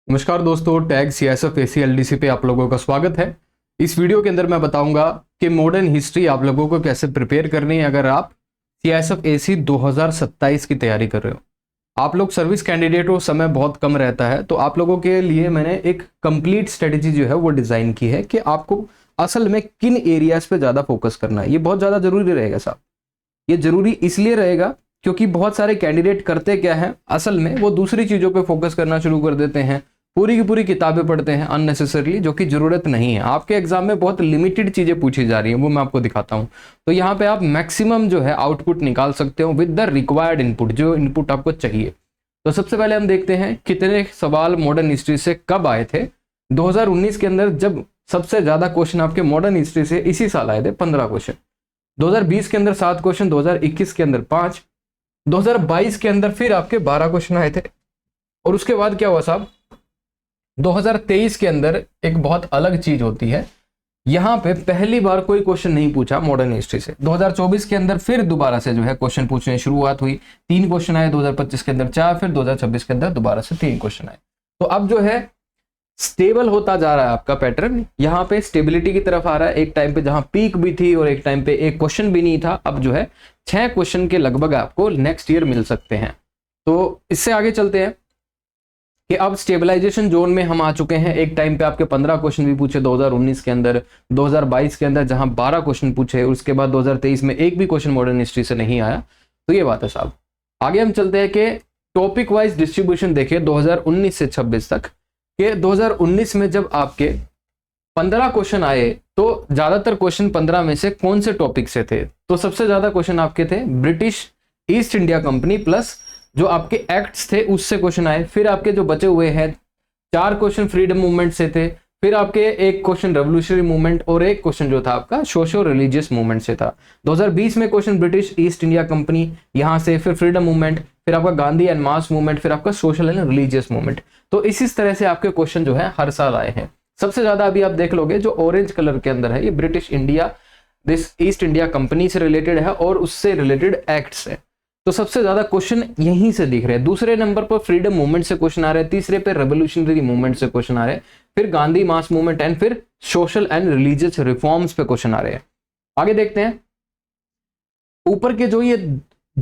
नमस्कार दोस्तों, tag CSF AC LDC पे आप लोगों का स्वागत है। इस वीडियो के अंदर मैं बताऊंगा कि मॉडर्न हिस्ट्री आप लोगों को कैसे प्रिपेयर करनी है अगर आप सीएसएफ एसी 2027 की तैयारी कर रहे हो। आप लोग सर्विस कैंडिडेट हो, समय बहुत कम रहता है, तो आप लोगों के लिए मैंने एक कंप्लीट स्ट्रेटेजी जो है वो डिजाइन की है कि आपको असल में किन एरियाज पे ज़्यादा फोकस करना है। ये बहुत ज़्यादा जरूरी रहेगा साहब। ये जरूरी इसलिए रहेगा क्योंकि बहुत सारे कैंडिडेट करते क्या है, असल में वो दूसरी चीज़ों पे फोकस करना शुरू कर देते हैं, पूरी की पूरी किताबें पढ़ते हैं अननेसेसरली, जो कि जरूरत नहीं है। आपके एग्जाम में बहुत लिमिटेड चीजें पूछी जा रही हैं, वो मैं आपको दिखाता हूं। तो यहाँ पे आप मैक्सिमम जो है आउटपुट निकाल सकते हो विद द रिक्वायर्ड इनपुट, जो इनपुट आपको चाहिए। तो सबसे पहले हम देखते हैं कितने सवाल मॉडर्न हिस्ट्री से कब आए थे। 2019 के अंदर जब सबसे ज्यादा क्वेश्चन आपके मॉडर्न हिस्ट्री से इसी साल आए थे, 15 क्वेश्चन। 2020 के अंदर 7 क्वेश्चन, 2021 के अंदर 5, 2022 के अंदर फिर आपके 12 क्वेश्चन आए थे। और उसके बाद क्या हुआ साहब, 2023 के अंदर एक बहुत अलग चीज होती है। यहां पे पहली बार कोई क्वेश्चन नहीं पूछा मॉडर्न हिस्ट्री से। 2024 के अंदर फिर दोबारा से जो है क्वेश्चन पूछने की शुरुआत हुई, 3 क्वेश्चन आए, 2025 के अंदर 4, फिर 2026 के अंदर दोबारा से 3 क्वेश्चन आए। तो अब जो है स्टेबल होता जा रहा है आपका पैटर्न, यहाँ पे स्टेबिलिटी की तरफ आ रहा है। एक टाइम पे जहां पीक भी थी और एक टाइम पे एक क्वेश्चन भी नहीं था, अब जो है 6 क्वेश्चन के लगभग आपको नेक्स्ट ईयर मिल सकते हैं। तो इससे आगे चलते हैं कि अब स्टेबलाइजेशन जोन में हम आ चुके हैं। एक टाइम पे आपके 15 क्वेश्चन भी पूछे 2019 के अंदर, 2022 के अंदर जहां 12 क्वेश्चन पूछे, उसके बाद 2023 में एक भी क्वेश्चन मॉडर्न हिस्ट्री से नहीं आया। तो ये बात है साहब। आगे हम चलते हैं कि टॉपिक वाइज डिस्ट्रीब्यूशन देखें 2019 से 26 तक कि 2019 में जब आपके 15 क्वेश्चन आए तो ज्यादातर क्वेश्चन 15 में से कौन से टॉपिक से थे? तो सबसे ज्यादा क्वेश्चन आपके थे British east India company plus जो आपके एक्ट्स थे उससे क्वेश्चन आए। फिर आपके जो बचे हुए हैं 4 क्वेश्चन फ्रीडम मूवमेंट से थे, फिर आपके एक क्वेश्चन रेवोल्यूशनरी मूवमेंट और एक क्वेश्चन जो था आपका सोशो रिलीजियस मूवमेंट से था। 2020 में question British east India company यहां से, फिर फ्रीडम मूवमेंट, फिर आपका गांधी एंड मास मूवमेंट, फिर आपका सोशल एंड रिलीजियस मूवमेंट। तो इसी तरह से आपके क्वेश्चन जो है हर साल आए हैं। सबसे ज्यादा अभी आप देख लोगे जो ऑरेंज कलर के अंदर है, ये British India this east India company से रिलेटेड है और उससे रिलेटेड एक्ट्स है। तो सबसे ज्यादा क्वेश्चन यहीं से दिख रहे हैं। दूसरे नंबर पर फ्रीडम मूवमेंट से क्वेश्चन आ रहे हैं, तीसरे पे रेवोल्यूशनरी मूवमेंट से क्वेश्चन आ रहे हैं, फिर गांधी मास मूवमेंट एंड फिर सोशल एंड रिलीजियस रिफॉर्म्स पे क्वेश्चन आ रहे हैं। आगे देखते हैं ऊपर के जो ये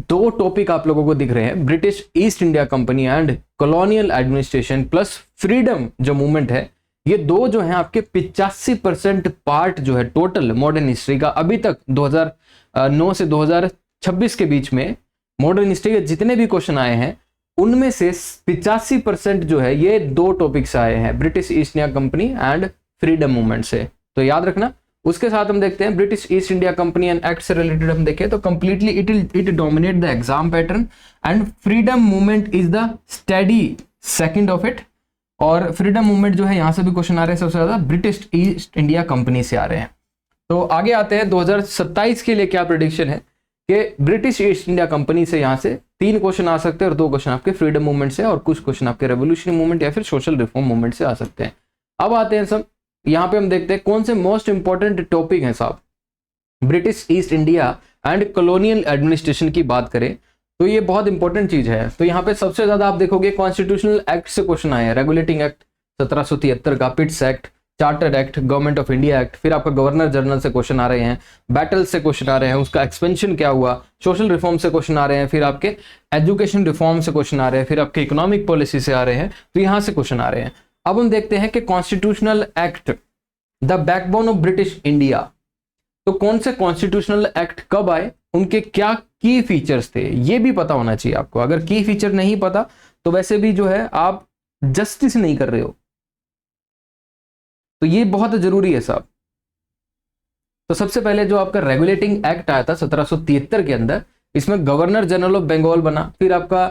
2 टॉपिक आप लोगों को दिख रहे हैं, British east India company and colonial administration plus freedom जो मूवमेंट है, ये 2 जो है आपके 85% पार्ट जो है टोटल मॉडर्न हिस्ट्री का अभी तक 2009 से 2026 के बीच में मॉडर्न हिस्ट्री के जितने भी क्वेश्चन आए हैं उनमें से 85% जो है ये 2 टॉपिक से आए हैं, British east India company and freedom movement से। तो याद रखना। उसके साथ हम देखते हैं British east India company and act से रिलेटेड हम देखें तो completely it dominate the exam pattern and freedom movement is the study second of it. और फ्रीडम मूवमेंट जो है यहां से भी क्वेश्चन आ रहे हैं, सबसे ज्यादा ब्रिटिश ईस्ट इंडिया कंपनी से आ रहे हैं। तो आगे आते हैं 2027 के लिए क्या प्रेडिक्शन है कि ब्रिटिश ईस्ट इंडिया कंपनी से यहां से 3 क्वेश्चन आ सकते हैं और 2 क्वेश्चन आपके फ्रीडम मूवमेंट से और कुछ क्वेश्चन आपके रेवोल्यूशनरी मूवमेंट या फिर सोशल रिफॉर्म मूवमेंट से आ सकते हैं। अब आते हैं सब यहां पे हम देखते हैं कौन से मोस्ट इंपॉर्टेंट टॉपिक हैं साहब। British east India and colonial administration की बात करें तो ये बहुत इंपॉर्टेंट चीज है। तो यहाँ पे सबसे ज्यादा आप देखोगे कॉन्स्टिट्यूशनल एक्ट से क्वेश्चन आए हैं, रेगुलेटिंग एक्ट 1773 का, Pitt's act, charter act, government of India act, फिर आपका गवर्नर जनरल से क्वेश्चन आ रहे हैं, बैटल से क्वेश्चन आ रहे हैं, उसका एक्सपेंशन क्या हुआ, सोशल रिफॉर्म से क्वेश्चन आ रहे हैं, फिर आपके एजुकेशन रिफॉर्म से क्वेश्चन आ रहे हैं, फिर आपके इकोनॉमिक पॉलिसी से आ रहे हैं। तो यहां से क्वेश्चन आ रहे हैं। अब हम देखते हैं कि constitutional act the backbone of British India. तो कौन से कॉन्स्टिट्यूशनल एक्ट कब आए, उनके क्या की फीचर्स थे, ये भी पता होना चाहिए आपको। अगर की फीचर नहीं पता तो वैसे भी जो है आप जस्टिस नहीं कर रहे हो। तो ये बहुत जरूरी है साहब। तो सबसे पहले जो आपका रेगुलेटिंग एक्ट आया था 1773 के अंदर, इसमें गवर्नर जनरल ऑफ बंगाल बना। फिर आपका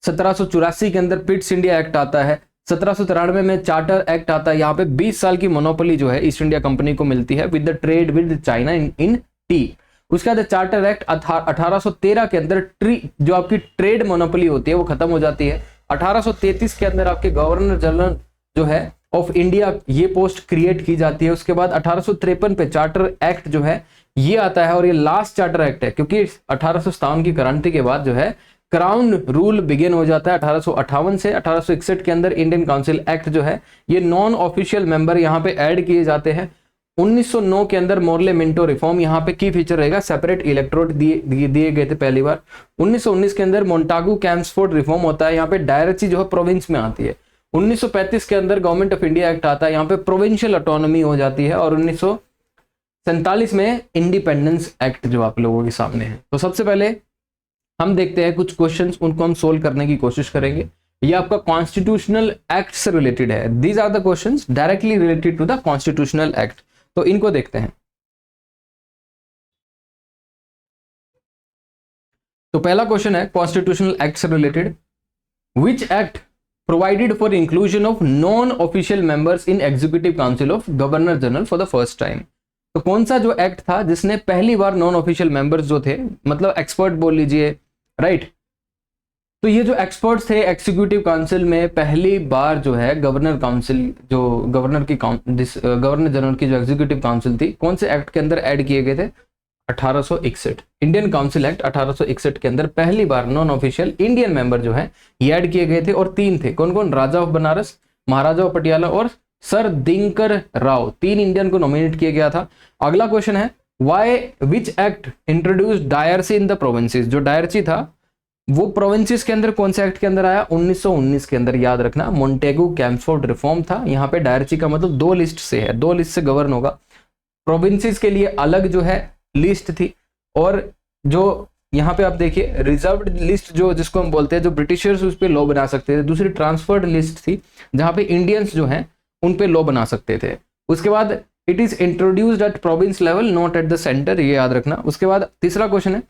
1784 के अंदर पिट्स इंडिया एक्ट आता है, 1793 में चार्टर एक्ट आता है। यहाँ पे 20 साल की मोनोपोली जो है ईस्ट इंडिया कंपनी को मिलती है with the trade with China in T. उसके बाद चार्टर एक्ट 1813 के अंदर जो आपकी ट्रेड मोनोपोली होती है वो खत्म हो जाती है। 1833 के अंदर आपके गवर्नर जनरल जो है ऑफ इंडिया ये पोस्ट क्रिएट की जाती है। उसके बाद 1853 पे चार्टर एक्ट जो है ये आता है और ये लास्ट चार्टर एक्ट है, क्योंकि 1857 की क्रांति के बाद जो है क्राउन रूल बिगिन हो जाता है 1858 से। 1861 के अंदर इंडियन काउंसिल एक्ट जो है ये नॉन ऑफिशियल मेंबर यहाँ पे ऐड किए जाते हैं। 1909 के अंदर मोरले मिंटो रिफॉर्म यहाँ पे की फीचर रहेगा, सेपरेट इलेक्ट्रोड दिए गए थे पहली बार। 1919 के अंदर मोन्टागू कैम्सफोर्ड रिफॉर्म होता है, यहाँ पे डायरेक्सी जो है प्रोविंस में आती है। 1935 के अंदर गवर्नमेंट ऑफ इंडिया एक्ट आता है, यहाँ पे प्रोविंशियल ऑटोनॉमी हो जाती है। और 1947 में इंडिपेंडेंस एक्ट जो आप लोगों के सामने है। तो सबसे पहले हम देखते हैं कुछ क्वेश्चंस, उनको हम सोल्व करने की कोशिश करेंगे। ये आपका कॉन्स्टिट्यूशनल एक्ट से रिलेटेड है। These are the questions directly related to the constitutional act. तो इनको देखते हैं। तो पहला क्वेश्चन है कॉन्स्टिट्यूशनल एक्ट से related, which act provided for inclusion of non official members in executive council of governor general for the first time. तो कौन सा जो एक्ट था जिसने पहली बार नॉन ऑफिशियल मेंबर्स जो थे, मतलब एक्सपर्ट बोल लीजिए, राइट। तो ये जो एक्सपर्ट्स थे एग्जीक्यूटिव काउंसिल में पहली बार जो है गवर्नर काउंसिल, जो गवर्नर जनरल की जो एग्जीक्यूटिव काउंसिल थी, कौन से एक्ट के अंदर ऐड किए गए थे? 1861 इंडियन काउंसिल एक्ट 1861 के अंदर पहली बार नॉन ऑफिशियल इंडियन मेंबर जो है ये ऐड किए गए थे। और 3 थे, कौन कौन? राजा ऑफ बनारस, महाराजा ऑफ पटियाला और सर दिनकर राव। 3 इंडियन को नॉमिनेट किया गया था। अगला क्वेश्चन है why which act introduce dyarchy in the provinces. जो डायरसी था वो प्रोविंसेस के अंदर कौन से एक्ट के अंदर आया? 1919 के अंदर। याद रखना मोन्टेगू कैम्सफोर्ड रिफॉर्म था। यहाँ पे डायरसी का मतलब 2 लिस्ट से है, 2 लिस्ट से गवर्न होगा। प्रोविंसेस के लिए अलग जो है लिस्ट थी, और जो यहाँ पे आप देखिए रिजर्व्ड लिस्ट जो जिसको हम बोलते हैं, जो ब्रिटिशर्स उस पर लॉ बना सकते थे। दूसरी ट्रांसफर्ड लिस्ट थी जहाँ पे इंडियंस जो हैं उन पे लॉ बना सकते थे। उसके बाद it is introduced at province level not at the centre, ये याद रखना। उसके बाद तीसरा क्वेश्चन है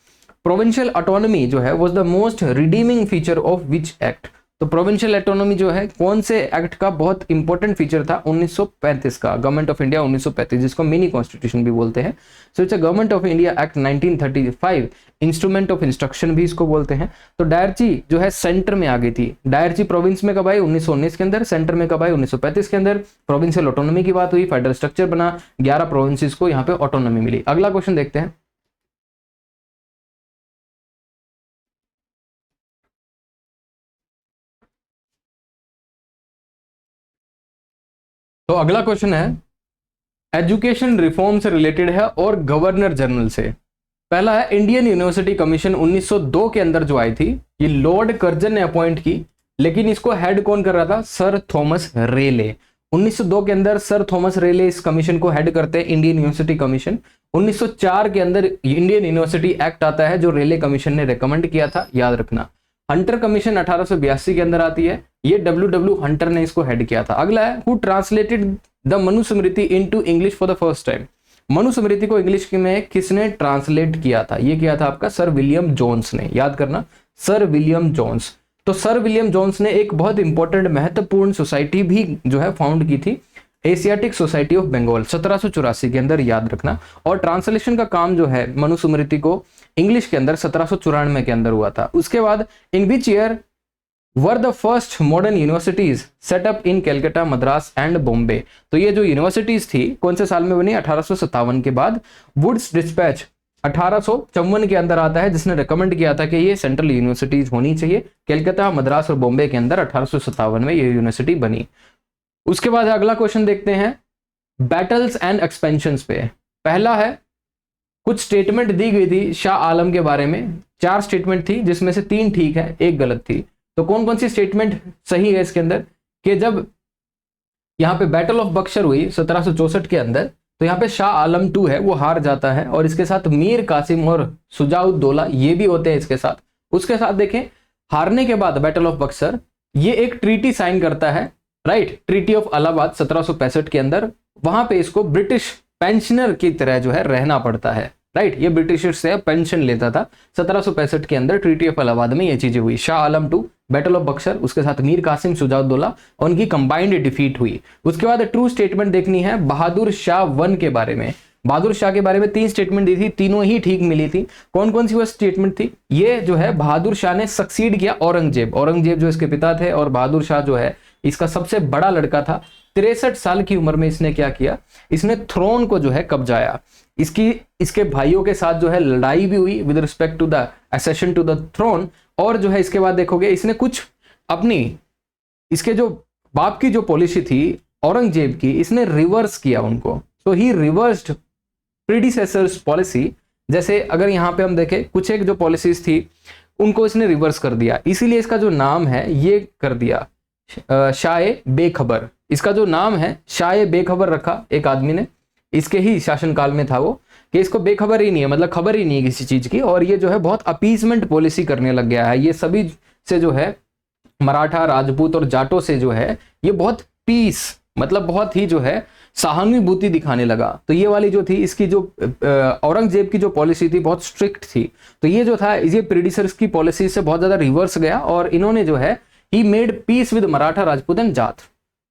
प्रोविंशियल ऑटोनॉमी जो है was the most redeeming feature of which act. तो प्रोविंशियल ऑटोनॉमी जो है कौन से एक्ट का बहुत इंपॉर्टेंट फीचर था? 1935 का, गवर्नमेंट ऑफ इंडिया 1935, जिसको मिनी कॉन्स्टिट्यूशन भी बोलते हैं। So it's a government of India act 1935, instrument of instruction भी इसको बोलते हैं। तो डायरची जो है सेंटर में आ गई थी। डायरची प्रोविंस में कब आई? 1919 के अंदर। सेंटर में कब आई? 1935 के अंदर। प्रोविंशियल ऑटोनॉमी की बात हुई, फेडरल स्ट्रक्चर बना, 11 प्रोविंसेस को यहाँ पे ऑटोनॉमी मिली। अगला क्वेश्चन देखते हैं। तो अगला क्वेश्चन है एजुकेशन रिफॉर्म से रिलेटेड है और गवर्नर जनरल से। पहला है इंडियन यूनिवर्सिटी कमीशन 1902 के अंदर जो आई थी, ये लॉर्ड कर्जन ने अपॉइंट की, लेकिन इसको हेड कौन कर रहा था? सर थॉमस रेले। 1902 के अंदर सर थॉमस रेले इस कमीशन को हेड करते हैं, इंडियन यूनिवर्सिटी कमीशन। 1904 के अंदर इंडियन यूनिवर्सिटी एक्ट आता है जो रेले कमीशन ने रिकमेंड किया था, याद रखना। हंटर कमीशन 1882 के अंदर आती है, ये डब्ल्यू हंटर ने इसको हेड किया था। अगला है who translated the Manusmriti into English for the first time. Manusmriti को इंग्लिश में किसने ट्रांसलेट किया था? ये किया था आपका सर विलियम जोन्स ने, याद करना, सर विलियम जोन्स। तो सर विलियम जोन्स ने एक बहुत इंपॉर्टेंट महत्वपूर्ण सोसाइटी भी जो है फाउंड की थी, एशियाटिक सोसाइटी ऑफ बंगाल, 1784 के अंदर, याद रखना। और ट्रांसलेशन का काम जो है मनुस्मृति को इंग्लिश के अंदर 1794 के अंदर हुआ था। उसके बाद in which year were the first modern universities set up in Calcutta, Madras and Bombay. तो ये जो यूनिवर्सिटीज थी कौन से साल में बनी? 1857 के बाद। वुड्स डिस्पैच 1854 के अंदर आता है, जिसने रिकमेंड किया था कि ये सेंट्रल यूनिवर्सिटीज होनी चाहिए। कैलकाटा, मद्रास और बॉम्बे के अंदर 1857 में ये यूनिवर्सिटी बनी। उसके बाद अगला क्वेश्चन देखते हैं बैटल्स एंड एक्सपेंशंस पे। पहला है कुछ स्टेटमेंट दी गई थी शाह आलम के बारे में, 4 स्टेटमेंट थी जिसमें से 3 ठीक है, 1 गलत थी। तो कौन कौन सी स्टेटमेंट सही है इसके अंदर? कि जब यहाँ पे बैटल ऑफ बक्सर हुई 1764 के अंदर, तो यहाँ पे शाह आलम 2 है वो हार जाता है, और इसके साथ मीर कासिम और सुजाउद्दौला ये भी होते हैं इसके साथ। उसके साथ देखें हारने के बाद बैटल ऑफ बक्सर ये एक ट्रीटी साइन करता है, राइट, ट्रीटी ऑफ इलाहाबाद 1765 के अंदर। वहां पे इसको ब्रिटिश पेंशनर की तरह जो है रहना पड़ता है, राइट, ये ब्रिटिशर्स से पेंशन लेता था। 1765 के अंदर ट्रीटी ऑफ इलाहाबाद में ये चीजें हुई। शाह आलम 2, बैटल ऑफ बक्सर, उसके साथ मीर कासिम, सुजाउद्दौला, उनकी कंबाइंड डिफीट हुई। उसके बाद ट्रू स्टेटमेंट देखनी है बहादुर शाह 1 के बारे में। बहादुर शाह के बारे में 3 स्टेटमेंट दी थी, तीनों ही ठीक मिली थी। कौन कौन सी वो स्टेटमेंट थी? ये जो है बहादुर शाह ने सक्सीड किया औरंगजेब, औरंगजेब जो इसके पिता थे, और बहादुर शाह जो है इसका सबसे बड़ा लड़का था। 63 साल की उम्र में इसने क्या किया? इसने थ्रोन को जो है कब्जाया। इसके भाइयों के साथ जो है लड़ाई भी हुई with respect to the accession to the throne, और जो है इसके बाद देखोगे इसने कुछ अपनी, इसके जो बाप की जो पॉलिसी थी औरंगजेब की, इसने रिवर्स किया उनको। सो ही रिवर्स्ड प्रीडिसेसर्स पॉलिसी। जैसे अगर यहाँ पे हम देखें कुछ एक जो पॉलिसीज थी उनको इसने रिवर्स कर दिया, इसीलिए इसका जो नाम है ये कर दिया शाये बेखबर। इसका जो नाम है शाये बेखबर रखा एक आदमी ने, इसके ही शासनकाल में था वो, कि इसको बेखबर ही नहीं है, मतलब खबर ही नहीं है किसी चीज की, और ये जो है बहुत अपीसमेंट पॉलिसी करने लग गया है। ये सभी से जो है मराठा, राजपूत और जाटों से जो है ये बहुत पीस, मतलब बहुत ही जो है सहानुभूति दिखाने लगा। तो ये वाली जो थी इसकी जो औरंगजेब की जो पॉलिसी थी बहुत स्ट्रिक्ट थी। तो ये जो था ये प्रीडिसर्स की पॉलिसी से बहुत ज्यादा रिवर्स गया, और इन्होंने जो है he made peace with Maratha, Rajput and Jat,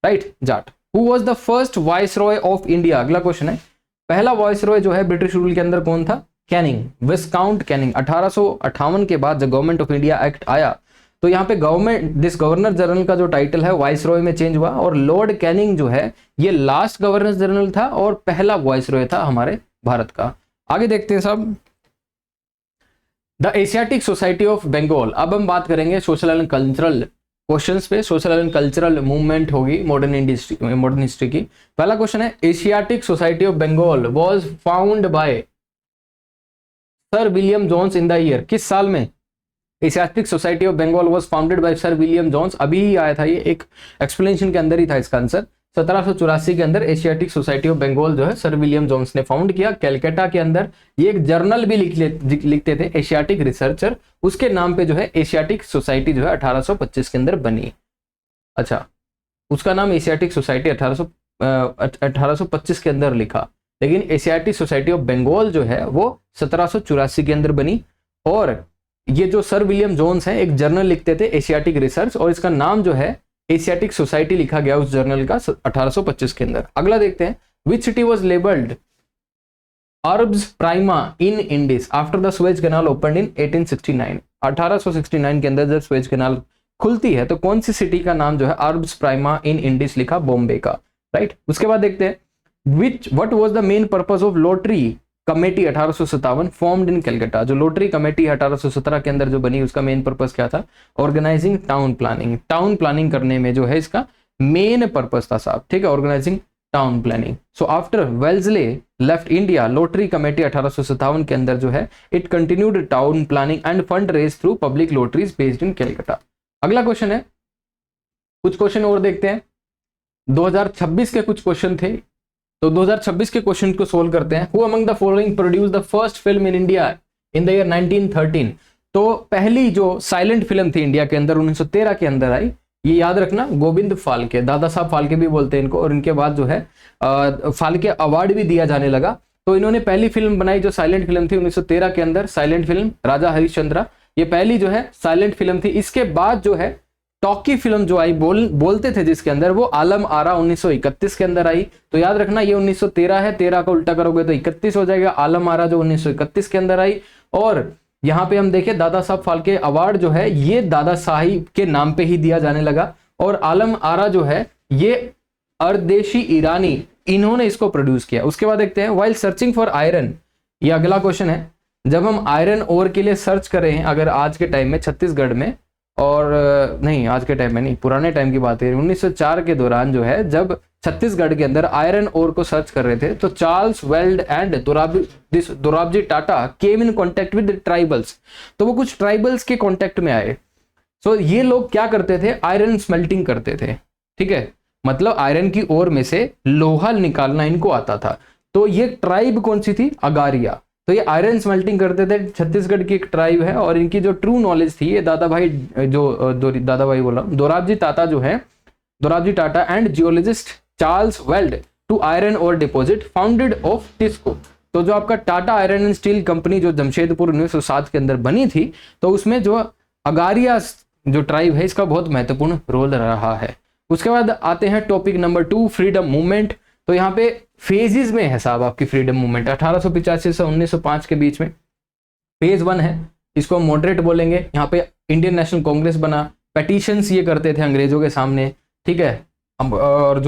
right, Jat. Who was the first viceroy of India? अगला क्वेश्चन है, पहला वाइसरॉय जो है ब्रिटिश रूल के अंदर कौन था? कैनिंग, विस्काउंट कैनिंग। 1858 के बाद जब गवर्नमेंट ऑफ इंडिया एक्ट आया तो यहाँ पे गवर्नमेंट दिस गवर्नर जनरल का जो टाइटल है वाइसरॉय में चेंज हुआ, और लॉर्ड कैनिंग जो है ये लास्ट गवर्नर जनरल था और पहला वाइसरॉय था हमारे भारत का। आगे देखते हैं सब, the Asiatic Society of Bengal. अब हम बात करेंगे सोशल एंड कल्चरल क्वेश्चंस पे, सोशल एंड कल्चरल मूवमेंट होगी मॉडर्न हिस्ट्री की। पहला क्वेश्चन है, Asiatic Society of Bengal was found by sir William Jones in the year? किस साल में Asiatic Society of Bengal was founded by sir William Jones? अभी ही आया था, ये एक एक्सप्लेनेशन के अंदर ही था इसका आंसर। 1784 के अंदर एशियाटिक सोसाइटी ऑफ बंगाल जो है सर विलियम जोन्स ने फाउंड किया कैलकाटा के अंदर। ये एक जर्नल भी लिखते थे एशियाटिक रिसर्चर, उसके नाम पे जो है एशियाटिक सोसाइटी जो है 1825 के अंदर बनी। अच्छा, उसका नाम एशियाटिक सोसाइटी 1825 के अंदर लिखा, लेकिन एशियाटिक सोसाइटी ऑफ बंगाल जो है वो 1784 के अंदर बनी। और ये जो सर विलियम जोन्स हैं एक जर्नल लिखते थे एशियाटिक रिसर्च, और इसका नाम जो है एशियाटिक सोसाइटी लिखा गया उस जर्नल का 1825 के अंदर। अगला देखते हैं, which city was labelled Arabs prima in Indus after the Suez canal opened इन 1869? 1869 के अंदर जब स्वेज कैनाल खुलती है तो कौन सी सिटी का नाम जो है अरब्स प्राइमा इन इंडिस लिखा? बॉम्बे का, राइट। उसके बाद देखते हैं, what was the main purpose of lottery committee 1857 formed in Calcutta? जो लॉटरी कमेटी 1817 के अंदर जो बनी उसका मेन पर्पस क्या था? Organising town planning. Town planning करने में जो है इसका मेन पर्पस था साहब, ठीक है, organising town planning. So after Wellesley left India, lottery committee 1857 के अंदर जो है it continued town planning and fund raise through public lotteries based in Calcutta. अगला क्वेश्चन है, कुछ क्वेश्चन और देखते हैं, 2026 के कुछ क्वेश्चन थे, तो 2026 के क्वेश्चन को सोल्व करते हैं। Who among the following produce the first film in India in the year 1913? तो पहली जो साइलेंट फिल्म थी इंडिया के अंदर 1913 के अंदर आई, ये याद रखना, गोविंद फाल्के, दादा साहब फाल्के भी बोलते हैं इनको, और इनके बाद जो है फाल्के अवार्ड भी दिया जाने लगा। तो इन्होंने पहली फिल्म बनाई जो साइलेंट फिल्म थी 1913 के अंदर, साइलेंट फिल्म राजा हरिश्चंद्र, ये पहली जो है साइलेंट फिल्म थी। इसके बाद जो है टॉकी फिल्म जो आई बोलते थे जिसके अंदर, वो आलम आरा 1931 के अंदर आई। तो याद रखना ये 1913 है, 13 का उल्टा करोगे तो 31 हो जाएगा। आलम आरा जो 1931 के अंदर आई, और यहाँ पे हम देखें दादा साहब फाल्के अवार्ड जो है ये दादा साहिब के नाम पे ही दिया जाने लगा। और आलम आरा जो है ये अर्देशी ईरानी, इन्होंने इसको प्रोड्यूस किया। उसके बाद देखते हैं, वाइल सर्चिंग फॉर आयरन, ये अगला क्वेश्चन है, जब हम आयरन ओर के लिए सर्च करें अगर आज के टाइम में छत्तीसगढ़ में, और नहीं आज के टाइम में नहीं, पुराने टाइम की बात है, 1904 के दौरान जो है जब छत्तीसगढ़ के अंदर आयरन ओर को सर्च कर रहे थे तो Charles weld and Dorabji Tata came in contact with tribals. तो वो कुछ ट्राइबल्स के कांटेक्ट में आए। सो ये लोग क्या करते थे? आयरन स्मेल्टिंग करते थे, ठीक है, मतलब आयरन की ओर में से लोहा निकालना इनको आता था। तो ये ट्राइब कौन सी थी? अगारिया। तो ये आयरन स्मेल्टिंग करते थे, छत्तीसगढ़ की एक ट्राइब है, और इनकी जो ट्रू नॉलेज थी ये दोराबजी टाटा जो है, Dorabji Tata and geologist Charles Weld to iron ore deposit founded of TISCO. तो जो आपका Tata iron and steel company जो जमशेदपुर 1907 के अंदर बनी थी, तो उसमें जो अगारिया जो ट्राइब है इसका बहुत महत्वपूर्ण रोल रहा है। उसके बाद आते हैं टॉपिक नंबर 2, फ्रीडम मूवमेंट। तो यहाँ पे फेजेस में है साहब आपकी फ्रीडम मूवमेंट 1885 से 1905 के बीच में। फेज 1 है, इसको हम मॉडरेट बोलेंगे। यहाँ पे इंडियन नेशनल कांग्रेस बना, पेटिशंस ये करते थे अंग्रेजों के सामने, ठीक है, और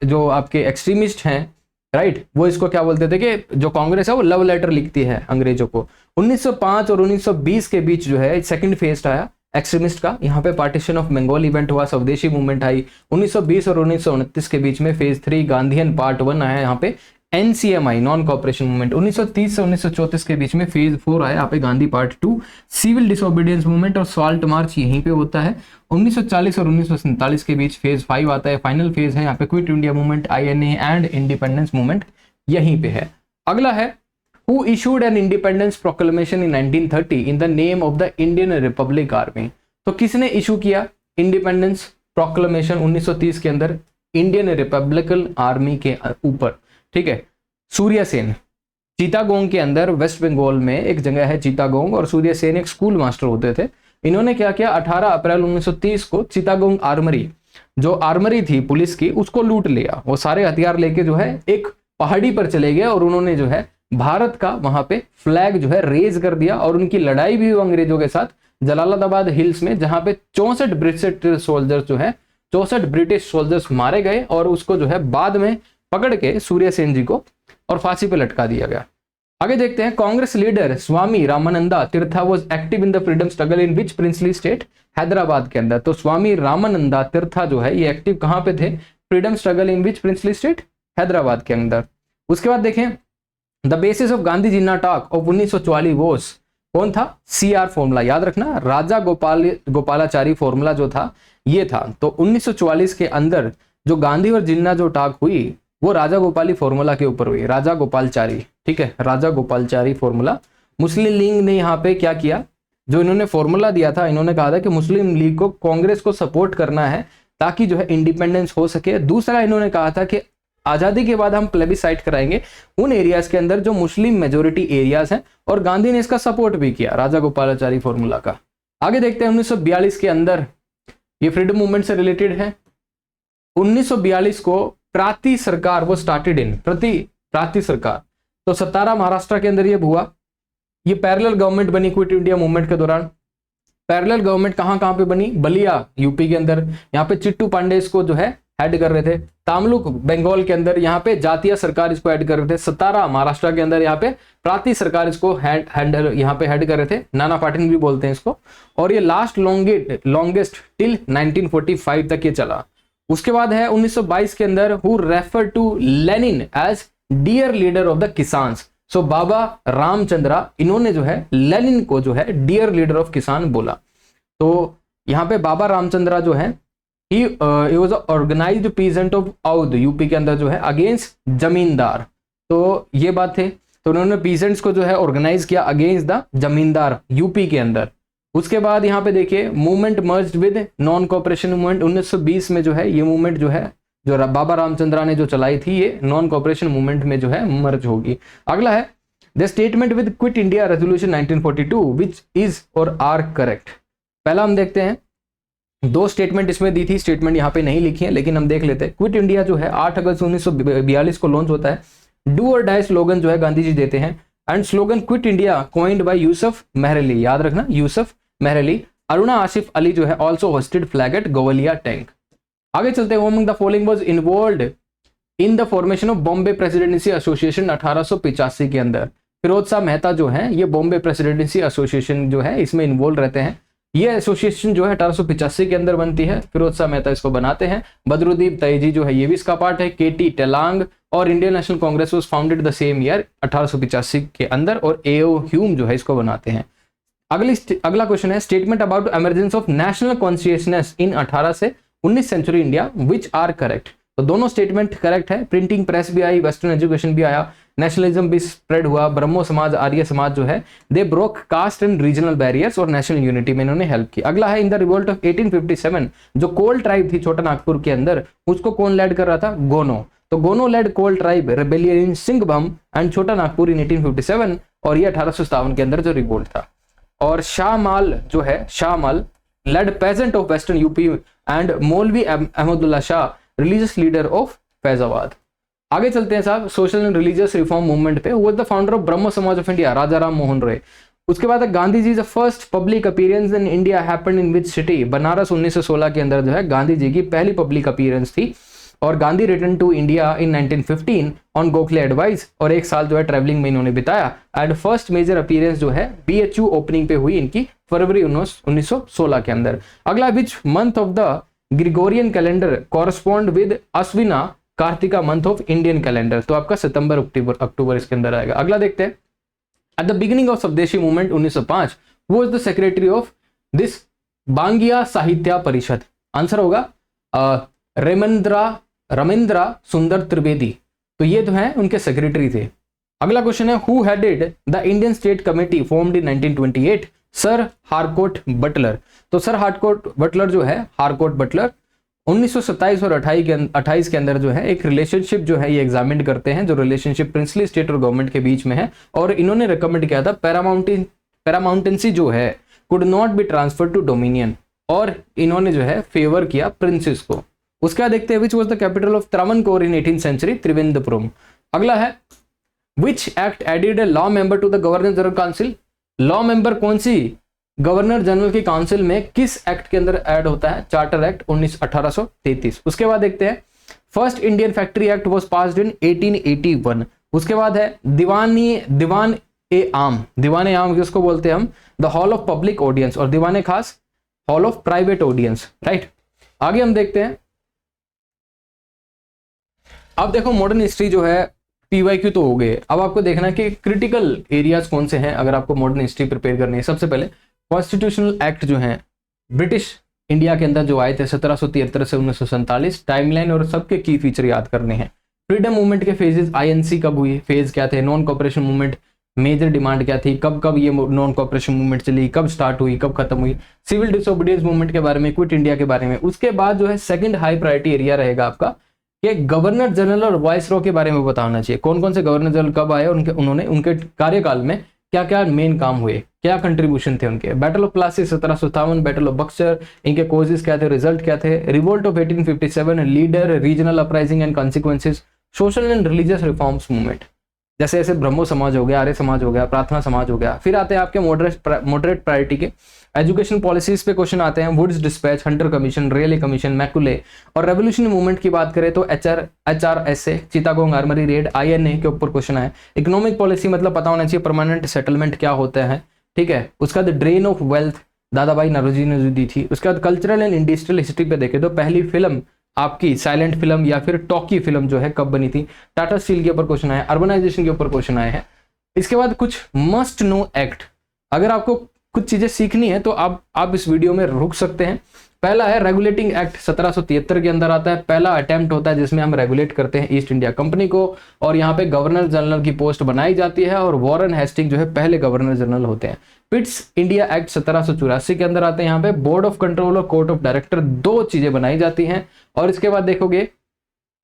जो आपके एक्सट्रीमिस्ट हैं, राइट, वो इसको क्या बोलते थे कि जो कांग्रेस है वो लव लेटर लिखती है अंग्रेजों को। 1905 और 1920 के बीच जो है सेकंड फेज आया, एक्सट्रीमिस्ट का। यहाँ पे पार्टीशन ऑफ बंगाल इवेंट हुआ, स्वदेशी मूवमेंट आई। 1920 और 1929 के बीच में फेज 3 गांधीयन पार्ट 1 आया यहाँ पे, एनसीएमआई नॉन कॉपरेशन मूवमेंट। 1930 से 1934 के बीच में फेज 4 आया यहाँ पे, Gandhi part 2, civil disobedience movement और सॉल्ट मार्च यहीं पे होता है। 1940 और 1947 के बीच फेज 5 आता है, फाइनल फेज है यहाँ पे quit India movement, INA and independence movement यहीं पे है। अगला है who issued N independence proclamation in 1930 in the name of the Indian Republic army. तो किसने इशू किया इंडिपेंडेंस प्रोक्लेमेशन 1930 के अंदर इंडियन रिपब्लिकन आर्मी के ऊपर, ठीक है। सूर्य सेन, चिटागोंग के अंदर वेस्ट बंगाल में एक जगह है चिटागोंग, और सूर्य सेन एक स्कूल मास्टर होते थे। इन्होंने क्या किया, 18 अप्रैल 1930 को चिटागोंग आर्मरी, जो आर्मरी थी पुलिस की, उसको लूट लिया। वो सारे हथियार लेके जो है एक पहाड़ी पर चले गए और उन्होंने जो है भारत का वहां पे फ्लैग जो है रेज कर दिया, और उनकी लड़ाई भी हुई अंग्रेजों के साथ जलालाबाद हिल्स में, जहां पे 64 ब्रिटिश सोल्जर्स जो है 64 ब्रिटिश सोल्जर्स मारे गए, और उसको जो है बाद में पकड़ के सूर्य सेन जी को और फांसी पे लटका दिया गया। आगे देखते हैं, Congress leader Swami Ramananda Tirtha was active in the freedom struggle in which princely state, Hyderabad के अंदर। तो स्वामी रामानंदा तीर्था जो है ये एक्टिव कहां पे थे, freedom struggle in which princely state, Hyderabad के अंदर। उसके बाद देखें, the basis of Gandhi ji नाटक ऑफ 1944 वॉज, कौन था, CR फॉर्मूला, याद रखना, राजा गोपालाचारी फॉर्मूला जो था ये था। तो 1944 के अंदर जो गांधी और जिन्ना जो टाक हुई वो राजा गोपाली फॉर्मूला के ऊपर हुई, राजा गोपालचारी, ठीक है, राजा गोपालचारी फॉर्मूला। मुस्लिम लीग ने यहाँ पे क्या किया, जो इन्होंने फॉर्मूला दिया था, इन्होंने कहा था कि मुस्लिम लीग को कांग्रेस को सपोर्ट करना है ताकि जो है इंडिपेंडेंस हो सके। दूसरा इन्होंने कहा था कि आजादी के बाद हम प्लेबिसाइट कराएंगे उन एरियाज के अंदर जो मुस्लिम मेजोरिटी एरियाज हैं, और गांधी ने इसका सपोर्ट भी किया, राजा गोपालाचारी फॉर्मूला का। आगे देखते हैं 1942 के अंदर, ये फ्रीडम मूवमेंट से रिलेटेड है। 1942 को प्रांतीय सरकार वो स्टार्टेड इन प्रांतीय सरकार, तो सतारा महाराष्ट्र के अंदर ये हुआ। ये पैरेलल गवर्नमेंट बनी क्विट इंडिया मूवमेंट के दौरान। पैरेलल गवर्नमेंट कहां पे बनी, बलिया यूपी के अंदर, यहाँ पे चिट्टू पांडे इसको जो है हेड कर रहे थे। तामलुक बंगाल के अंदर यहाँ पे जातीय सरकार इसको हेड कर रहे थे। सतारा महाराष्ट्र के अंदर यहाँ पे प्रांतीय सरकार इसको यहाँ पे हेड कर रहे थे, नाना पाटिल भी बोलते हैं इसको। और ये लास्ट लॉन्गेस्ट टिल 1945 तक ये चला। उसके बाद है 1922 के अंदर who refer to Lenin as dear leader of the kisans. So Baba Ramchandra, इन्होंने जो है लेनिन को जो है डियर लीडर ऑफ किसान बोला। तो यहाँ पे बाबा रामचंद्रा जो है he was an organized peasant of Awadh, UP के अंदर जो है अगेंस्ट जमींदार। तो ये बात है, तो उन्होंने पीजेंट्स को जो है ऑर्गेनाइज किया अगेंस्ट द जमींदार यूपी के अंदर। उसके बाद यहाँ पे देखिए movement merged with non cooperation movement. 1920 में जो है ये मूवमेंट जो है जो बाबा रामचंद्रा ने जो चलाई थी, ये नॉन कॉपरेशन मूवमेंट में जो है मर्ज होगी। अगला है the statement with quit India resolution 1942 which is और आर करेक्ट। पहला हम देखते हैं, दो स्टेटमेंट इसमें दी थी, स्टेटमेंट यहाँ पे नहीं लिखी है लेकिन हम देख लेते हैं। क्विट इंडिया जो है 8 अगस्त 1942 को लॉन्च होता है। डू और डाई स्लोगन जो है गांधी जी देते हैं, and slogan quit India coined by Yusuf Meherally, याद रखना यूसुफ मेहरली। अरुणा आसिफ अली जो है also hoisted flag at Gowalia tank. आगे चलते हैं, among the following was involved in the formation of Bombay presidency association 1885 के अंदर। फिरोज शाह मेहता जो है ये बॉम्बे प्रेसिडेंसी एसोसिएशन जो है इसमें इन्वॉल्व रहते हैं। ये एसोसिएशन जो है 1885 के अंदर बनती है, फिरोज शाह मेहता इसको बनाते हैं। बदरुद्दीन तैजी जो है ये भी इसका पार्ट है। केटी टेलांग और Indian national Congress was founded the same year 1885 के अंदर, और एओ ह्यूम जो है इसको बनाते हैं। अगला क्वेश्चन है statement about emergence of national consciousness in 18 से 19 century India which are correct. तो दोनों स्टेटमेंट करेक्ट है। प्रिंटिंग प्रेस भी आई, वेस्टर्न एजुकेशन भी आया, नेशनलिज्म भी स्प्रेड हुआ। ब्रह्मो समाज, आर्य समाज जो है they broke caste and regional barriers और नेशनल यूनिटी में इन्होंने हेल्प की। अगला है इन द रिवोल्ट ऑफ 1857 जो कोल ट्राइब थी छोटा नागपुर के अंदर, उसको कौन लेड कर रहा था, गोनो। तो Gonoo led Kol tribe rebellion in Singhbhum and Chota Nagpur इन 1857, और ये 1857 के अंदर जो रिवोल्ट था। और शाहमाल जो है, Shahmal led peasant of western UP and Maulvi Ahmadullah Shah religious leader of Faizabad. आगे चलते हैं साहब, social and religious reform movement पे। वो the founder of Brahmo Samaj of India, Raja Ram Mohan Roy. उसके बाद Gandhi ji first public appearance in India happened in which city, Banaras 1916 के अंदर जो है गांधी जी की पहली पब्लिक अपीयरेंस थी। और Gandhi return to India in 1915 on Gokhale advice, और 1 साल जो है ट्रैवलिंग में इन्होंने बिताया। एंड फर्स्ट मेजर अपीयरेंस जो है BHU ओपनिंग पे हुई इनकी फरवरी 1916 के अंदर। अगला, which month of the Gregorian calendar correspond with Ashvina Kartika month of Indian calendar, तो आपका सितंबर अक्टूबर इसके अंदर आएगा। अगला देखते हैं, at the beginning of Swadeshi movement 1905 who is the secretary of this Bangiya Sahitya Parishad. Answer होगा रमेंद्रा सुंदर त्रिवेदी, तो ये जो है उनके सेक्रेटरी थे। अगला क्वेश्चन है, who headed the Indian state committee formed in 1928? Sir Harcourt Butler. तो सर हारकोट बटलर जो है, हारकोट बटलर 1927 और 28 के अंदर जो है एक रिलेशनशिप जो है ये एग्जामिन करते हैं, जो रिलेशनशिप प्रिंसली स्टेट और गवर्नमेंट के बीच में है, और इन्होंने रिकमेंड किया था पैरामाउंटेंसी जो है could not be transfer to dominion, और इन्होंने जो है फेवर किया प्रिंसेस को। उसके बाद देखते हैं, which was the capital of Travancore in 18th century? Trivendrapuram. अगला है, which act added a law member to the governor general council? Law member कौन सी गवर्नर जनरल की काउंसिल में किस एक्ट के अंदर ऐड होता है? Charter act 1833। उसके बाद देखते हैं, first Indian factory act was passed in 1881। उसके बाद है दीवान ए आम किसको बोलते हैं हम? The hall of public audience, और दीवान खास hall of private audience, right. आगे हम देखते हैं, अब देखो मॉडर्न हिस्ट्री जो है PYQ तो हो गए, अब आपको देखना है कि क्रिटिकल एरियाज कौन से हैं अगर आपको मॉडर्न हिस्ट्री प्रिपेयर करनी है। सबसे पहले कॉन्स्टिट्यूशनल एक्ट जो है ब्रिटिश इंडिया के अंदर जो आए थे 1773 से 1947, टाइमलाइन और सबके की फीचर याद करने हैं। फ्रीडम मूवमेंट के फेजेस, INC कब हुई, फेज क्या थे, non cooperation movement major demand क्या थी, कब कब ये नॉन कॉपरेशन मूवमेंट चली, कब स्टार्ट हुई, कब खत्म हुई, सिविल डिसोबीडियंस मूवमेंट के बारे में, क्विट इंडिया के बारे में। उसके बाद जो है सेकंड हाई प्रायोरिटी एरिया रहेगा आपका कि गवर्नर जनरल और वाइसरॉय के बारे में बताना चाहिए, कौन कौन से गवर्नर जनरल कब आए, उनके कार्यकाल में क्या क्या मेन काम हुए, क्या कंट्रीब्यूशन थे उनके। Battle of Plassey 1757, battle of Buxar, इनके कॉजेस क्या थे, रिजल्ट क्या थे, revolt of 1857, leader, regional uprising and consequences, social and religious reforms movement, जैसे ऐसे ब्रह्मो समाज हो गया, आर्य समाज हो गया, प्रार्थना समाज हो गया। फिर आते हैं आपके मॉडरेट प्रायोरिटी के एजुकेशन पॉलिसीज पे क्वेश्चन आते हैं, वुड्स डिस्पैच, हंटर कमीशन, रेले कमीशन, मैकुले। और रेवोल्यूशनरी मूवमेंट की बात करें तो HRSA, Chittagong armoury raid, INA के ऊपर क्वेश्चन है। इकोनॉमिक पॉलिसी मतलब पता होना चाहिए परमानेंट सेटलमेंट क्या होता है, ठीक है। उसका द ड्रेन ऑफ वेल्थ दादा भाई नौरोजी ने जो दी थी। उसके बाद कल्चरल एंड इंडस्ट्रियल हिस्ट्री पे देखें तो पहली फिल्म आपकी साइलेंट फिल्म या फिर टॉकी फिल्म जो है कब बनी थी, टाटा स्टील के ऊपर क्वेश्चन आया, अर्बनाइजेशन के ऊपर क्वेश्चन आए हैं। इसके बाद कुछ मस्ट नो एक्ट, अगर आपको कुछ चीजें सीखनी है तो आप इस वीडियो में रुक सकते हैं। पहला है रेगुलेटिंग एक्ट 1773 के अंदर आता है, पहला अटेम्प्ट होता है जिसमें हम रेगुलेट करते हैं ईस्ट इंडिया कंपनी को, और यहाँ पे गवर्नर जनरल की पोस्ट बनाई जाती है, और वॉरेन हेस्टिंग जो है पहले गवर्नर जनरल होते हैं। पिट्स इंडिया एक्ट 1784 के अंदर आते हैं, यहाँ पे बोर्ड ऑफ कंट्रोल और कोर्ट ऑफ डायरेक्टर दो चीजें बनाई जाती हैं। और इसके बाद देखोगे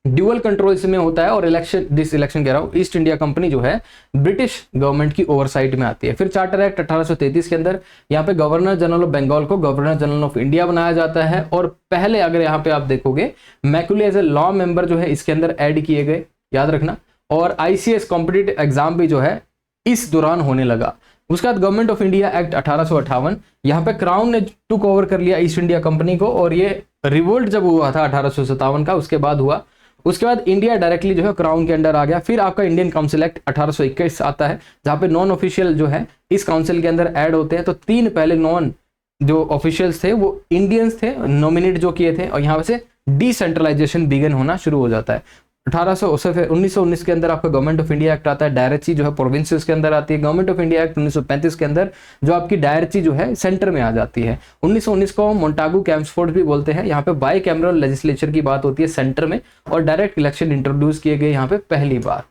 ड्यूअल कंट्रोल इसमें होता है, और इलेक्शन कह रहा हूं, ईस्ट इंडिया कंपनी जो है ब्रिटिश गवर्नमेंट की ओवरसाइट में आती है। फिर चार्टर एक्ट 1833 के अंदर यहाँ पे गवर्नर जनरल ऑफ बंगाल को गवर्नर जनरल ऑफ इंडिया बनाया जाता है, और पहले अगर यहाँ पे आप देखोगे Macaulay as a law member जो है इसके अंदर ऐड किए गए, याद रखना। और ICS कॉम्पिटिटिव एग्जाम भी जो है इस दौरान होने लगा। उसके बाद गवर्नमेंट ऑफ इंडिया एक्ट 1858, यहाँ पे क्राउन ने टुक ओवर कर लिया ईस्ट इंडिया कंपनी को, और ये रिवोल्ट जब हुआ था 1857 का उसके बाद हुआ। उसके बाद इंडिया डायरेक्टली जो है क्राउन के अंडर आ गया। फिर आपका इंडियन काउंसिल एक्ट 1821 आता है, जहां पे नॉन ऑफिशियल जो है इस काउंसिल के अंदर ऐड होते हैं। तो 3 पहले नॉन जो ऑफिशियल्स थे वो इंडियंस थे, नॉमिनेट जो किए थे, और यहाँ से डिसेंट्रलाइजेशन बिगन होना शुरू हो जाता है। 1919 के अंदर आपका गवर्नमेंट ऑफ इंडिया एक्ट आता है, डायरेक्सी जो है प्रोविंसेस के अंदर आती है। गवर्नमेंट ऑफ इंडिया एक्ट 1935 के अंदर जो आपकी डायरेक्सी जो है सेंटर में आ जाती है। 1919 को मोंटागू कैम्पफोर्ड भी बोलते हैं। यहाँ पे बाई कैमरल लेजिस्लेचर की बात होती है सेंटर में, और डायरेक्ट इलेक्शन इंट्रोड्यूस किए गए यहाँ पे पहली बार।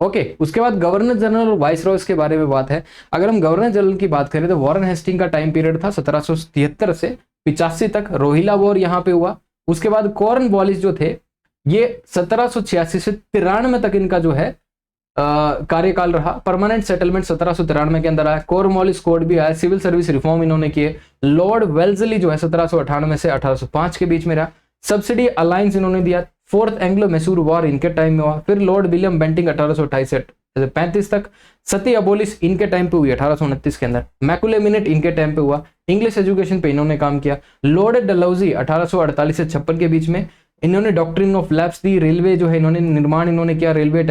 ओके, उसके बाद गवर्नर जनरल और वाइसरॉयज के बारे में बात है। अगर हम गवर्नर जनरल की बात करें तो वॉरेन हेस्टिंग का टाइम पीरियड था 1773 से 85 तक, रोहिला वॉर यहाँ पे हुआ। उसके बाद कॉर्नवालिस जो थे ये 1786 से 93 तक इनका जो है कार्यकाल रहा। परमानेंट सेटलमेंट 1793 के अंदर आया। कॉर्नवालिस कोड भी आया। सिविल सर्विस रिफॉर्म इन्होंने किए। लॉर्ड वेल्जली जो है 1798 से 1805 के बीच में रहा। सब्सिडी अलायंस इन्होंने दिया। फोर्थ एंग्लो मैसूर वॉर इनके टाइम में हुआ। फिर लॉर्ड विलियम बेंटिंग 1828 से 35 तक। सती अबोलिश इनके टाइम पे हुई 1829 के अंदर। मैकुले मिनट इनके टाइम पे हुआ। इंग्लिश एजुकेशन पे इन्होंने काम किया। लॉर्ड डलहौजी 1848 से 56 के बीच में। इन्होंने doctrine of lapse the, railway जो है इन्होंने निर्माण इन्होंने किया, railway,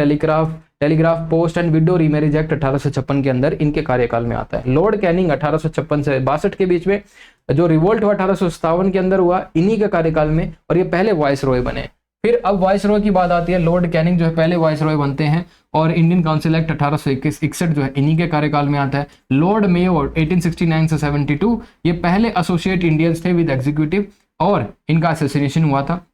telegraph post and window remarriage act 1856 के अंदर इनके कार्यकाल में आता है। लॉर्ड कैनिंग 1856 से 62 के बीच में जो रिवोल्ट हुआ 1857 के अंदर हुआ, इन्हीं के कार्यकाल में, और ये पहले वाइस रॉय बने। फिर अब वाइस रॉय की बात आती है, लॉर्ड कैनिंग जो है पहले वाइस रॉय बनते हैं, और इंडियन काउंसिल एक्ट 1861 जो है इन्हीं के कार्यकाल में आता है। लॉर्ड मेयो 1869 से 72 ये पहले एसोसिएट इंडियंस थे विद एग्जीक्यूटिव, और इनका असोसिएशन हुआ था।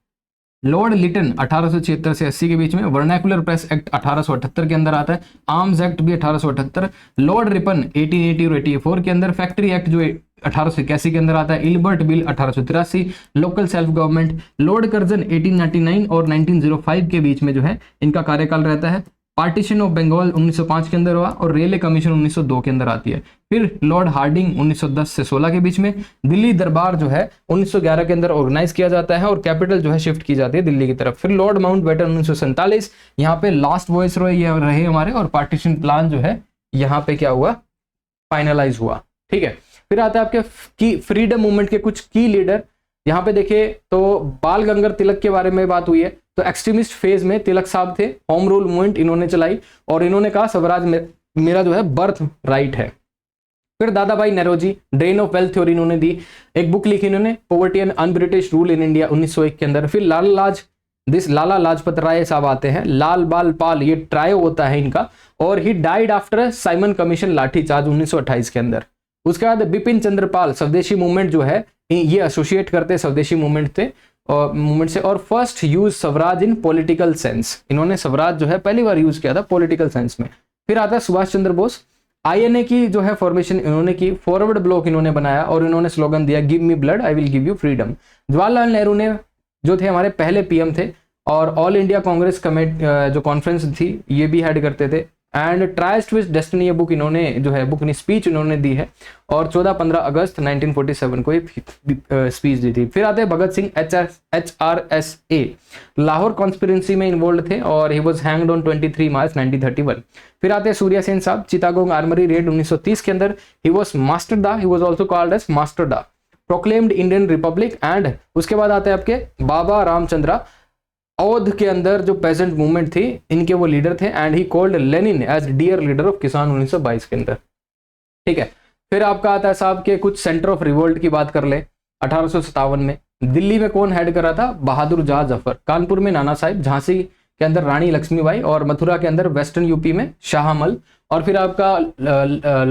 लॉर्ड लिटन 1876 से 80 के बीच में, वर्नैकुलर प्रेस एक्ट 1878 के अंदर आता है, आर्म्स एक्ट भी 1878, लॉर्ड रिपन 1880 और 84 के अंदर, फैक्ट्री एक्ट जो 1881 के अंदर आता है, Ilbert bill 1883, local self government, Lord Curzon 1899 और 1905 के बीच में जो है इनका कार्यकाल रहता है। पार्टीशन ऑफ बंगाल 1905 के अंदर हुआ, और रेलवे कमीशन 1902 के अंदर आती है। फिर लॉर्ड हार्डिंग 1910 से 16 के बीच में, दिल्ली दरबार जो है 1911 के अंदर ऑर्गेनाइज किया जाता है, और कैपिटल जो है शिफ्ट की जाती है दिल्ली की तरफ। फिर लॉर्ड माउंटबेटन 1947, यहाँ पे लास्ट वॉइस रॉय रहे हमारे, और पार्टीशन प्लान जो है यहाँ पे क्या हुआ, फाइनलाइज हुआ। ठीक है, फिर आता है आपके की फ्रीडम मूवमेंट के कुछ की लीडर। यहाँ पे देखिए तो बाल गंगाधर तिलक के बारे में बात हुई है, तो एक्सट्रीमिस्ट फेज में तिलक साहब थे, होम रूल मूवमेंट इन्होंने चलाई, और इन्होंने कहा स्वराज मेरा जो है बर्थ राइट है। फिर Dadabhai Naoroji drain of wealth theory इन्होंने दी, एक बुक लिखी इन्होंने, poverty and un-British rule in India 1901 के अंदर। फिर लाला लाजपत राय साहब आते हैं, लाल बाल पाल ये ट्रायो होता है इनका, और he died after Simon commission lathicharge 1928 के अंदर। उसके बाद बिपिन चंद्र पाल स्वदेशी मूवमेंट जो है ये एसोसिएट करते स्वदेशी मूवमेंट थे और मूवमेंट से, और फर्स्ट यूज स्वराज इन पॉलिटिकल सेंस, इन्होंने स्वराज जो है पहली बार यूज किया था पॉलिटिकल सेंस में। फिर आता है सुभाष चंद्र बोस, आईएनए की जो है फॉर्मेशन इन्होंने की, फॉरवर्ड ब्लॉक इन्होंने बनाया, और इन्होंने स्लोगन दिया give me blood I will give you freedom. Jawaharlal Nehru ने जो थे हमारे पहले पीएम थे, और ऑल इंडिया कांग्रेस कमेटी जो कॉन्फ्रेंस थी ये भी हेड करते थे। And tryst with destiny ये बुक इन्होंने जो है बुक स्पीच इन्होंने दी है, और 14-15 अगस्त 1947 को ये स्पीच दी थी। फिर आते हैं भगत सिंह, HRSA लाहौर कॉन्स्पिरेंसी में इन्वॉल्व थे, और ही वाज हैंग्ड ऑन 23 मार्च 1931। फिर आते हैं सूर्या सेन साहब, चिटागोंग आर्मरी रेड 1930 के अंदर, he was also called as master Da, proclaimed Indian republic. And उसके बाद आते हैं आपके बाबा रामचंद्रा, अवध के अंदर जो पेजेंट मूवमेंट थी इनके वो लीडर थे, and he called Lenin as dear leader of Kisan 1922 के अंदर। ठीक है, फिर आपका आता है साहब के कुछ सेंटर ऑफ रिवोल्ट की बात कर ले। 1857 में दिल्ली में कौन हेड कर रहा था, बहादुर शाह जफर, कानपुर में नाना साहिब, झांसी के अंदर रानी लक्ष्मीबाई, और मथुरा के अंदर वेस्टर्न यूपी में शाहमल, और फिर आपका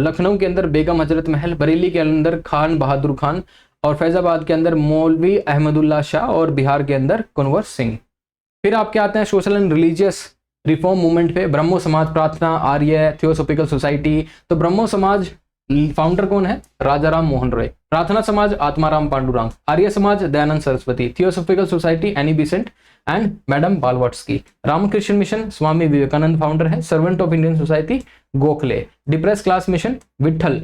लखनऊ के अंदर बेगम हजरत महल, बरेली के अंदर खान बहादुर खान, और फैजाबाद के अंदर मौलवी अहमदुल्ला शाह, और बिहार के अंदर कुंवर सिंह। फिर आपके आते हैं social and religious reform movement पे, ब्रह्मो समाज, प्रार्थना, आर्य थियोसॉफिकल सोसाइटी। तो ब्रह्मो समाज फाउंडर कौन है, राजा राम मोहन रॉय, प्रार्थना समाज Atmaram Pandurang, Arya Samaj Dayanand Saraswati, theosophical society Annie Besant and madam Blavatsky, Ramakrishna mission Swami Vivekanand founder है, servant of Indian society Gokhale, depressed class mission Vitthal,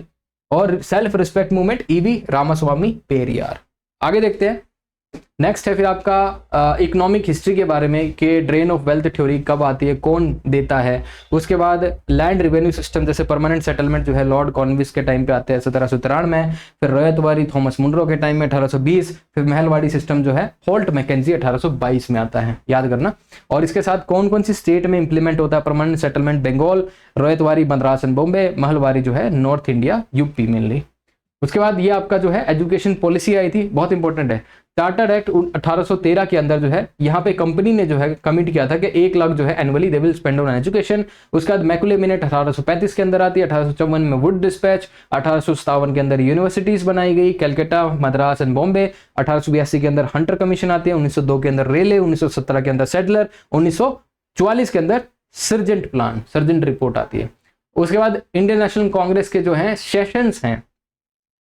और self respect movement EV Ramaswamy Periyar. आगे देखते हैं, नेक्स्ट है फिर आपका इकोनॉमिक हिस्ट्री के बारे में कि ड्रेन ऑफ वेल्थ थ्योरी कब आती है, कौन देता है। उसके बाद लैंड रेवेन्यू सिस्टम, जैसे परमानेंट सेटलमेंट जो है लॉर्ड कॉर्नवालिस के टाइम पे आते हैं 1793 में, फिर रैयतवाड़ी थॉमस मुनरो के टाइम में 1820, फिर महलवाड़ी सिस्टम जो है होल्ट मैकेंजी 1822 में आता है, याद करना। और इसके साथ कौन कौन सी स्टेट में इंप्लीमेंट होता है permanent settlement, Bengal, ryotwari Madras and Bombay, mahalwari जो है नॉर्थ इंडिया यूपी मेनली। उसके बाद ये आपका जो है एजुकेशन पॉलिसी आई थी, बहुत इंपॉर्टेंट है, चार्टर एक्ट 1813 के अंदर जो है यहाँ पे कंपनी ने जो है कमिट किया था कि 1 लाख जो है annually they will spend on education. उसके बाद मैकुले मिनट 1835 के अंदर आती है, 1854 में वुड डिस्पैच, 1857 के अंदर यूनिवर्सिटीज बनाई गई, कलकत्ता, मद्रास एंड बॉम्बे, 1882 के अंदर हंटर कमीशन आती है, 1902 के अंदर रेले, 1917 के अंदर सेटलर, 1944 के अंदर सर्जेंट प्लान, सर्जेंट रिपोर्ट आती है। उसके बाद इंडियन नेशनल कांग्रेस के जो है सेशंस हैं,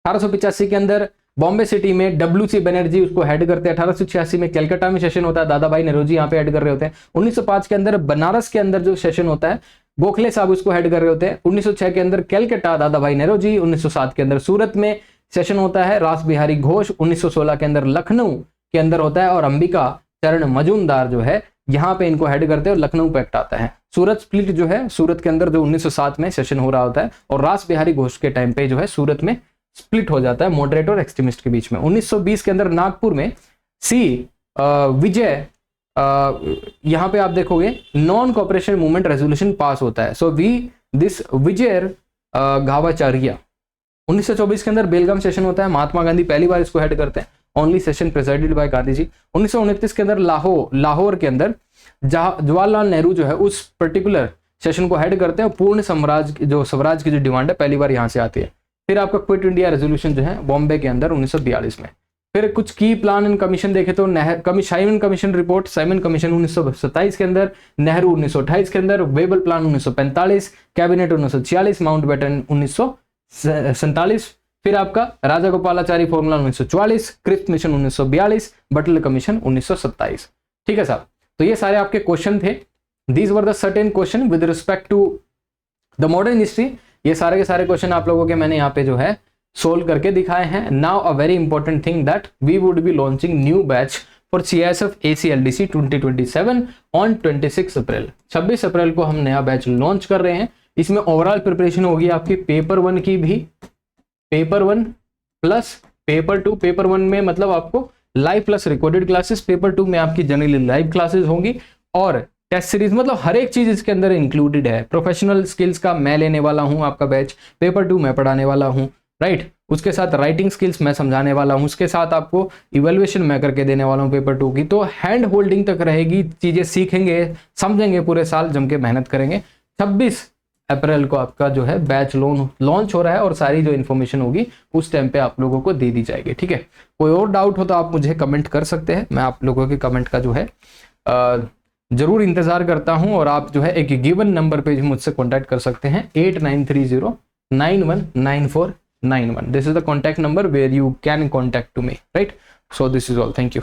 1885 के अंदर बॉम्बे सिटी में WC बनर्जी उसको हेड करते हैं, 1886 में कलकत्ता में सेशन होता है, दादा भाई नौरोजी यहाँ पे हेड कर रहे होते हैं, 1905 के अंदर बनारस के अंदर जो सेशन होता है गोखले साहब उसको हेड कर रहे होते हैं, 1906 के अंदर कलकत्ता दादा भाई नौरोजी, 1907 के अंदर सूरत में सेशन होता है रास बिहारी घोष, 1916 के अंदर लखनऊ के अंदर होता है और अंबिका चरण मजूमदार जो है यहाँ पे इनको हेड करते हैं और लखनऊ पे एक्ट आता है। सूरत स्प्लिट जो है सूरत के अंदर जो 1907 में सेशन हो रहा होता है और रास बिहारी घोष के टाइम पे जो है सूरत में स्प्लिट हो जाता है मॉडरेट और एक्सट्रीमिस्ट के बीच में। 1920 के अंदर नागपुर में विजय, यहाँ पे आप देखोगे non cooperation movement resolution pass होता है। सो दिस विजय गावाचार्य 1924 के अंदर बेलगाम सेशन होता है, महात्मा गांधी पहली बार इसको हेड करते हैं, only session presided by Gandhi ji. 1929 के अंदर लाहौर के अंदर जवाहरलाल नेहरू जो है उस पर्टिकुलर सेशन को हेड करते हैं, पूर्ण स्वराज की जो डिमांड है पहली बार यहाँ से आती है। फिर आपका क्विट इंडिया रेजोल्यूशन जो है बॉम्बे के अंदर 1942 में। फिर कुछ की प्लान एंड कमीशन देखे तो Simon commission report, Simon commission 1927 के अंदर, नेहरू 1928 के अंदर, वेबल प्लान 1945, कैबिनेट 1946, माउंटबेटन 1947, फिर आपका Raja Gopalachari formula 1944, Cripps mission 1942, Butler commission 1927। ठीक है साहब, तो ये सारे आपके क्वेश्चन थे। These were the certain question with respect to the modern history. ये सारे के सारे क्वेश्चन आप लोगों के मैंने यहाँ पे जो है सोल्व करके दिखाए हैं। Now a very important thing that we would be launching new batch for CISF ACLDC 2027 on 26 April. 26 अप्रैल को हम नया बैच लॉन्च कर रहे हैं। इसमें ओवरऑल प्रिपरेशन होगी आपकी पेपर 1 की भी, पेपर 1 प्लस पेपर 2। पेपर 1 में मतलब आपको live plus recorded classes, paper 2 में आपकी जनरली लाइव क्लासेस होंगी, और टेस्ट सीरीज, मतलब हर एक चीज इसके अंदर इंक्लूडेड है। प्रोफेशनल स्किल्स का मैं लेने वाला हूं आपका बैच, पेपर 2 मैं पढ़ाने वाला हूं, राइट। उसके साथ राइटिंग स्किल्स मैं समझाने वाला हूं, उसके साथ आपको इवैल्यूएशन मैं करके देने वाला हूं पेपर 2 की। तो हैंड होल्डिंग तक रहेगी, चीजें सीखेंगे, समझेंगे, पूरे साल जम के मेहनत करेंगे। 26 अप्रैल को आपका जो है बैच लॉन्च हो रहा है, और सारी जो इन्फॉर्मेशन होगी उस टाइम पे आप लोगों को दे दी जाएगी। ठीक है, कोई और डाउट हो तो आप मुझे कमेंट कर सकते हैं, मैं आप लोगों के कमेंट का जो है जरूर इंतजार करता हूं। और आप जो है एक गिवन नंबर पे मुझसे कॉन्टैक्ट कर सकते हैं, 8930919491। This is the contact number where you can contact to me, right. So this is all, thank you.